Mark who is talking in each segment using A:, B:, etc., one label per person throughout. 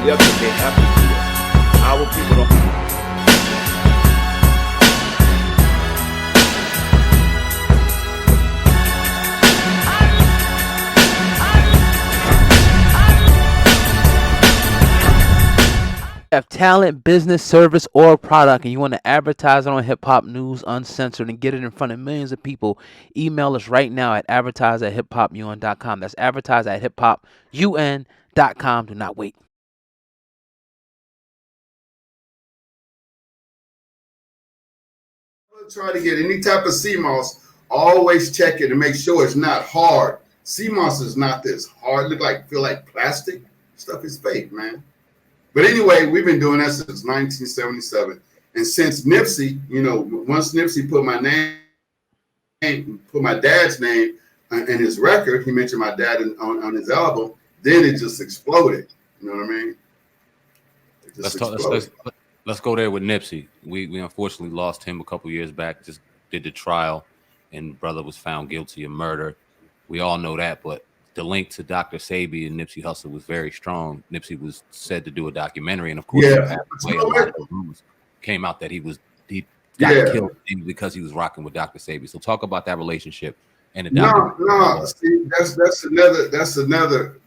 A: yesterday happened to us. Our people don't.
B: Have talent, business, service, or product, and you want to advertise it on Hip Hop News Uncensored and get it in front of millions of people, email us right now at advertise@hiphopun.com. That's advertise@hiphopun.com. Do not wait.
C: Try to get any type of CMOS, always check it and make sure it's not hard. CMOS is not this hard. Feel like plastic. Stuff is fake, man. But anyway, we've been doing that since 1977. And since Nipsey, once Nipsey put my dad's name in his record, he mentioned my dad on his album, then it just exploded. You know what I mean?
D: Let's go there with Nipsey. We unfortunately lost him a couple years back, just did the trial, and brother was found guilty of murder. We all know that, but the link to Dr. Sebi and Nipsey Hussle was very strong. Nipsey was said to do a documentary, and of course, a lot of rumors came out that he got killed because he was rocking with Dr. Sebi. So talk about that relationship and the
C: documentary. See, that's another.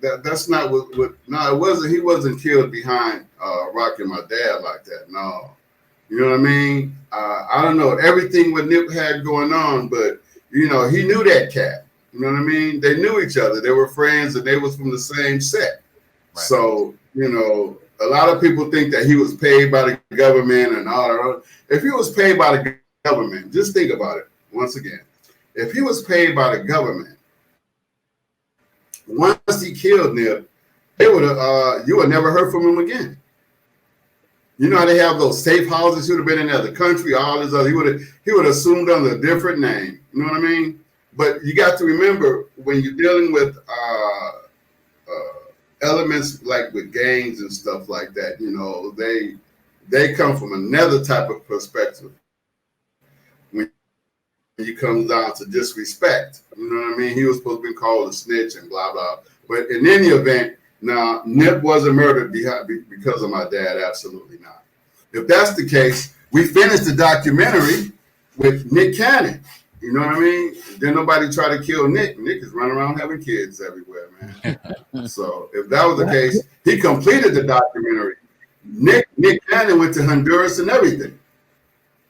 C: That's not what. No, it wasn't. He wasn't killed behind rocking my dad like that. No, you know what I mean. I don't know everything what Nip had going on, but he knew that cat. You know what I mean? They knew each other. They were friends, and they was from the same set. Right. So, a lot of people think that he was paid by the government and all that. If he was paid by the government, just think about it once again. If he was paid by the government, once he killed Nip, they would have you would never heard from him again. You know how they have those safe houses? He would have been in the other country, all this other. He would have assumed under a different name. You know what I mean? But you got to remember when you're dealing with elements like with gangs and stuff like that, they come from another type of perspective. When it comes down to disrespect, you know what I mean? He was supposed to be called a snitch and blah blah. But in any event, now Nip wasn't murdered because of my dad. Absolutely not. If that's the case, we finished the documentary with Nick Cannon. You know what I mean? Then nobody try to kill Nick. Nick is running around having kids everywhere, man. So if that was the case, he completed the documentary. Nick Cannon went to Honduras and everything.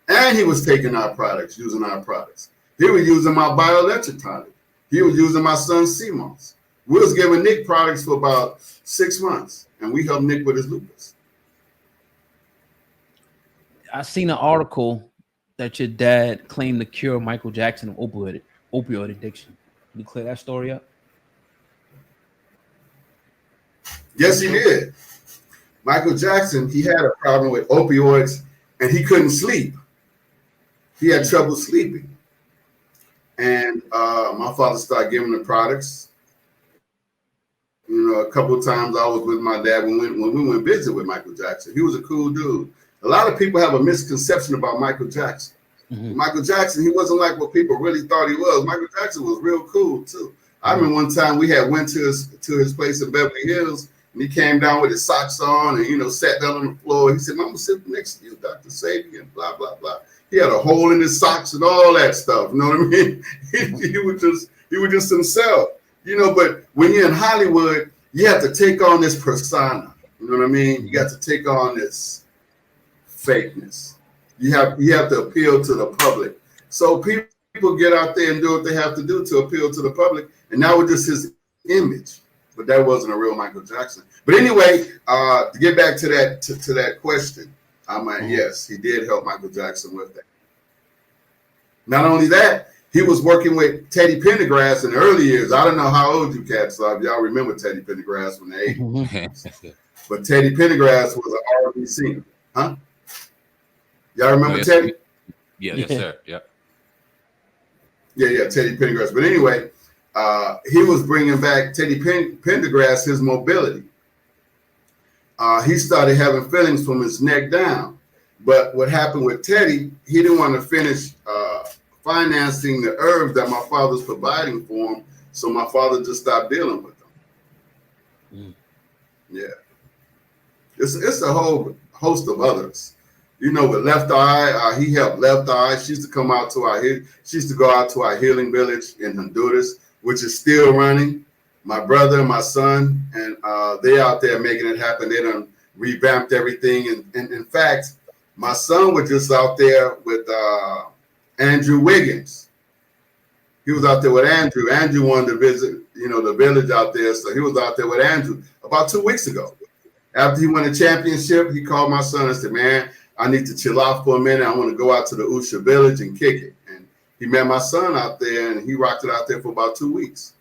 C: And he was taking our products, using our products. He was using my bioelectric tonic. He was using my son's CMOS. We was giving Nick products for about 6 months, and we helped Nick with his lupus.
B: I seen an article that your dad claimed to cure Michael Jackson of opioid addiction. Can you clear that story up?
C: Yes, he did. Michael Jackson, he had a problem with opioids, and he couldn't sleep. He had trouble sleeping. And my father started giving him products. A couple of times I was with my dad when we went visit with Michael Jackson. He was a cool dude. A lot of people have a misconception about Michael Jackson. Mm-hmm. Michael Jackson, he wasn't like what people really thought he was. Michael Jackson was real cool too. I remember one time we had went to his place in Beverly Hills, and he came down with his socks on and sat down on the floor. He said, "I'm gonna sit next to you, Dr. Sebi," and blah blah blah. He had a hole in his socks and all that stuff. You know what I mean? he was just himself. But when you're in Hollywood, you have to take on this persona. You know what I mean? You got to take on this fakeness. You have to appeal to the public. So people get out there and do what they have to do to appeal to the public, and that was just his image. But that wasn't a real Michael Jackson. But anyway, to get back to that question, yes, he did help Michael Jackson with that. Not only that, he was working with Teddy Pendergrass in the early years. I don't know how old you cats are. Y'all remember Teddy Pendergrass from the 80s. But Teddy Pendergrass was an R&B singer. Huh? Y'all remember Teddy?
D: Yeah, yes, sir. Yep.
C: Yeah, Teddy Pendergrass. But anyway, he was bringing back Teddy Pendergrass his mobility. He started having feelings from his neck down. But what happened with Teddy, he didn't want to finish financing the herbs that my father's providing for him. So my father just stopped dealing with them. Yeah. It's a whole host of others. You know, with Left Eye, he helped Left Eye. She used to come out to she used to go out to our healing village in Honduras, which is still running. My brother and my son, and they out there making it happen. They done revamped everything. And in fact, my son was just out there with Andrew Wiggins. He was out there with Andrew. Andrew wanted to visit, you know, the village out there. So he was out there with Andrew about 2 weeks ago. After he won a championship, he called my son and said, man, I need to chill out for a minute. I want to go out to the Usha village and kick it. And he met my son out there, and he rocked it out there for about 2 weeks.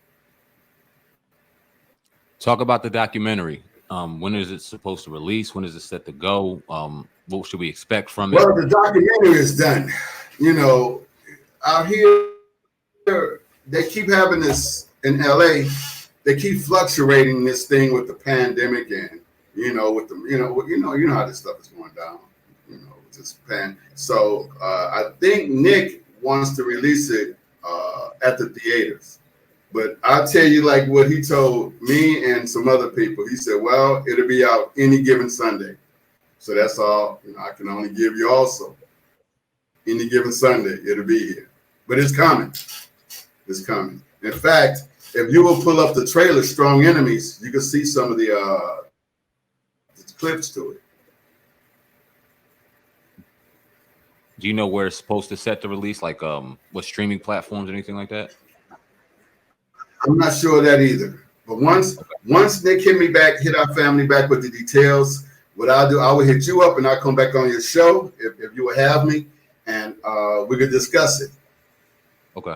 D: Talk about the documentary. When is it supposed to release? When is it set to go? What should we expect from it?
C: Well, the documentary is done. You know, out here, they keep having this in LA. They keep fluctuating this thing with the pandemic and, you know, with the, you know how this stuff is going down, you know, with this pan. So I think Nick wants to release it at the theaters. But I'll tell you, like what he told me and some other people. He said, well, it'll be out any given Sunday. So that's all, you know, I can only give you also. Any given Sunday, it'll be here. But it's coming. It's coming. In fact, if you will pull up the trailer, Strong Enemies, you can see some of the clips to it.
D: Do you know where it's supposed to set the release? Like what streaming platforms or anything like that?
C: I'm not sure of that either. But once Nick hit our family back with the details, what I'll do, I will hit you up and I'll come back on your show if you will have me, and we could discuss it.
D: Okay.